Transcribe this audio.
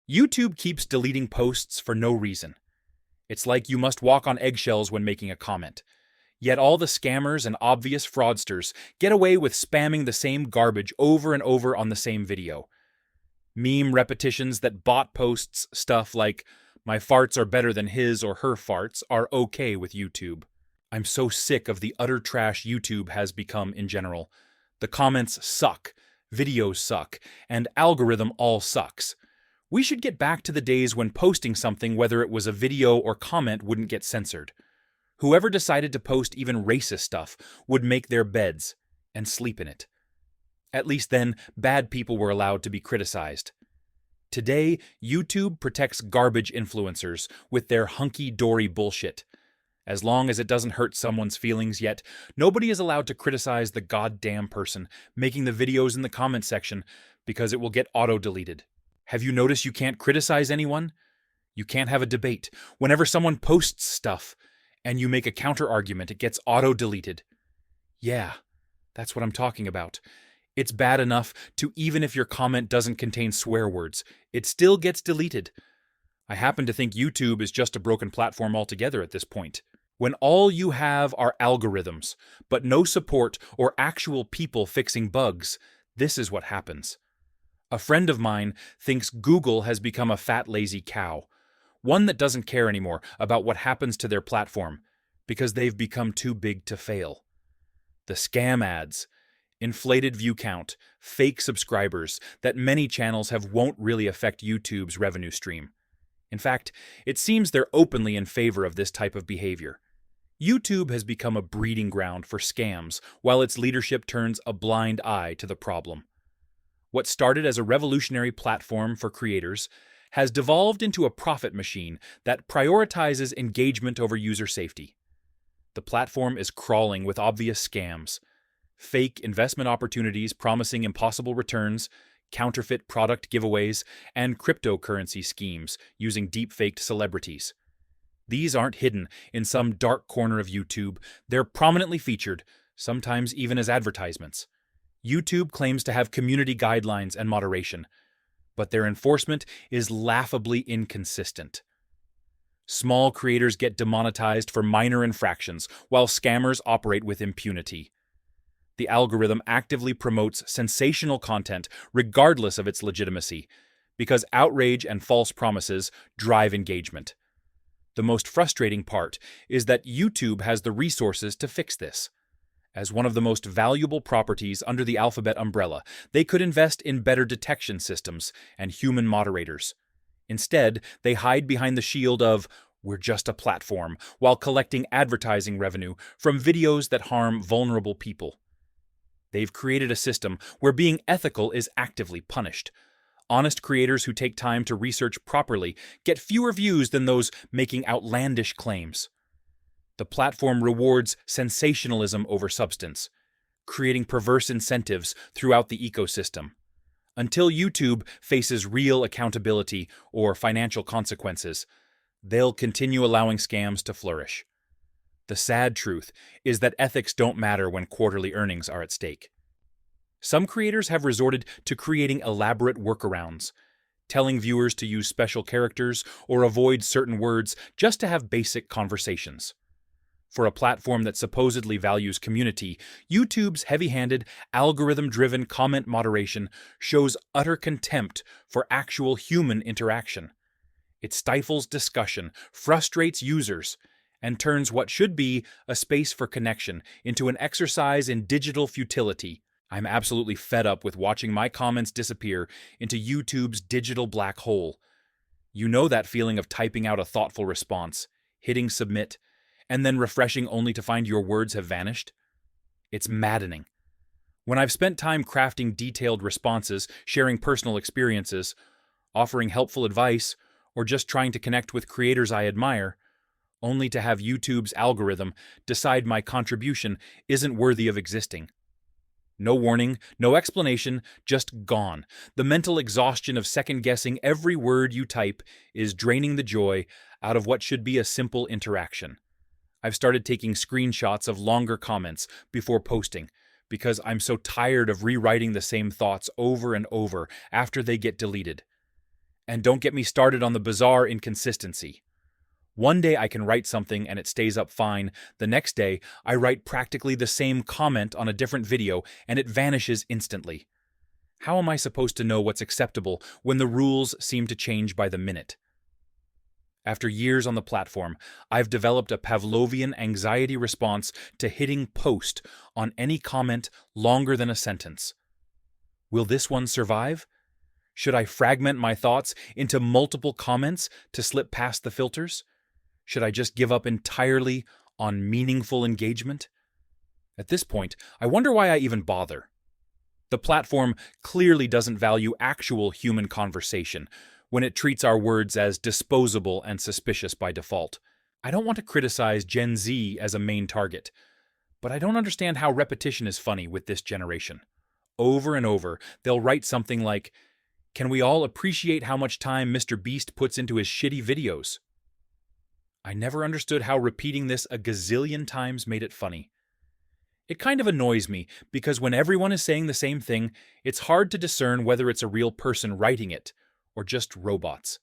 YouTube keeps deleting posts for no reason. It's like you must walk on eggshells when making a comment. Yet all the scammers and obvious fraudsters get away with spamming the same garbage over and over on the same video. Meme repetitions that bot posts stuff like, "My farts are better than his or her farts," are okay with YouTube. I'm so sick of the utter trash YouTube has become in general. The comments suck, videos suck, and algorithm all sucks. We should get back to the days when posting something, whether it was a video or comment, wouldn't get censored. Whoever decided to post even racist stuff would make their beds and sleep in it. At least then, bad people were allowed to be criticized. Today, YouTube protects garbage influencers with their hunky-dory bullshit. As long as it doesn't hurt someone's feelings yet, nobody is allowed to criticize the goddamn person making the videos in the comment section because it will get auto-deleted. Have you noticed you can't criticize anyone? You can't have a debate. Whenever someone posts stuff and you make a counter-argument, it gets auto-deleted. Yeah, that's what I'm talking about. It's bad enough to even if your comment doesn't contain swear words, it still gets deleted. I happen to think YouTube is just a broken platform altogether at this point. When all you have are algorithms, but no support or actual people fixing bugs, this is what happens. A friend of mine thinks Google has become a fat, lazy cow, one that doesn't care anymore about what happens to their platform because they've become too big to fail. The scam ads, inflated view count, fake subscribers that many channels have won't really affect YouTube's revenue stream. In fact, it seems they're openly in favor of this type of behavior. YouTube has become a breeding ground for scams while its leadership turns a blind eye to the problem. What started as a revolutionary platform for creators has devolved into a profit machine that prioritizes engagement over user safety. The platform is crawling with obvious scams, fake investment opportunities promising impossible returns, counterfeit product giveaways, and cryptocurrency schemes using deep-faked celebrities. These aren't hidden in some dark corner of YouTube. They're prominently featured, sometimes even as advertisements. YouTube claims to have community guidelines and moderation, but their enforcement is laughably inconsistent. Small creators get demonetized for minor infractions, while scammers operate with impunity. The algorithm actively promotes sensational content regardless of its legitimacy, because outrage and false promises drive engagement. The most frustrating part is that YouTube has the resources to fix this. As one of the most valuable properties under the Alphabet umbrella, they could invest in better detection systems and human moderators. Instead, they hide behind the shield of, "We're just a platform," while collecting advertising revenue from videos that harm vulnerable people. They've created a system where being ethical is actively punished. Honest creators who take time to research properly get fewer views than those making outlandish claims. The platform rewards sensationalism over substance, creating perverse incentives throughout the ecosystem. Until YouTube faces real accountability or financial consequences, they'll continue allowing scams to flourish. The sad truth is that ethics don't matter when quarterly earnings are at stake. Some creators have resorted to creating elaborate workarounds, telling viewers to use special characters or avoid certain words just to have basic conversations. For a platform that supposedly values community, YouTube's heavy-handed, algorithm-driven comment moderation shows utter contempt for actual human interaction. It stifles discussion, frustrates users, and turns what should be a space for connection into an exercise in digital futility. I'm absolutely fed up with watching my comments disappear into YouTube's digital black hole. You know that feeling of typing out a thoughtful response, hitting submit, and then refreshing only to find your words have vanished? It's maddening. When I've spent time crafting detailed responses, sharing personal experiences, offering helpful advice, or just trying to connect with creators I admire, only to have YouTube's algorithm decide my contribution isn't worthy of existing. No warning, no explanation, just gone. The mental exhaustion of second-guessing every word you type is draining the joy out of what should be a simple interaction. I've started taking screenshots of longer comments before posting because I'm so tired of rewriting the same thoughts over and over after they get deleted. And don't get me started on the bizarre inconsistency. One day I can write something and it stays up fine. The next day, I write practically the same comment on a different video and it vanishes instantly. How am I supposed to know what's acceptable when the rules seem to change by the minute? After years on the platform, I've developed a Pavlovian anxiety response to hitting post on any comment longer than a sentence. Will this one survive? Should I fragment my thoughts into multiple comments to slip past the filters? Should I just give up entirely on meaningful engagement? At this point, I wonder why I even bother. The platform clearly doesn't value actual human conversation when it treats our words as disposable and suspicious by default. I don't want to criticize Gen Z as a main target, but I don't understand how repetition is funny with this generation. Over and over, they'll write something like, "Can we all appreciate how much time Mr. Beast puts into his shitty videos?" I never understood how repeating this a gazillion times made it funny. It kind of annoys me because when everyone is saying the same thing, it's hard to discern whether it's a real person writing it or just robots.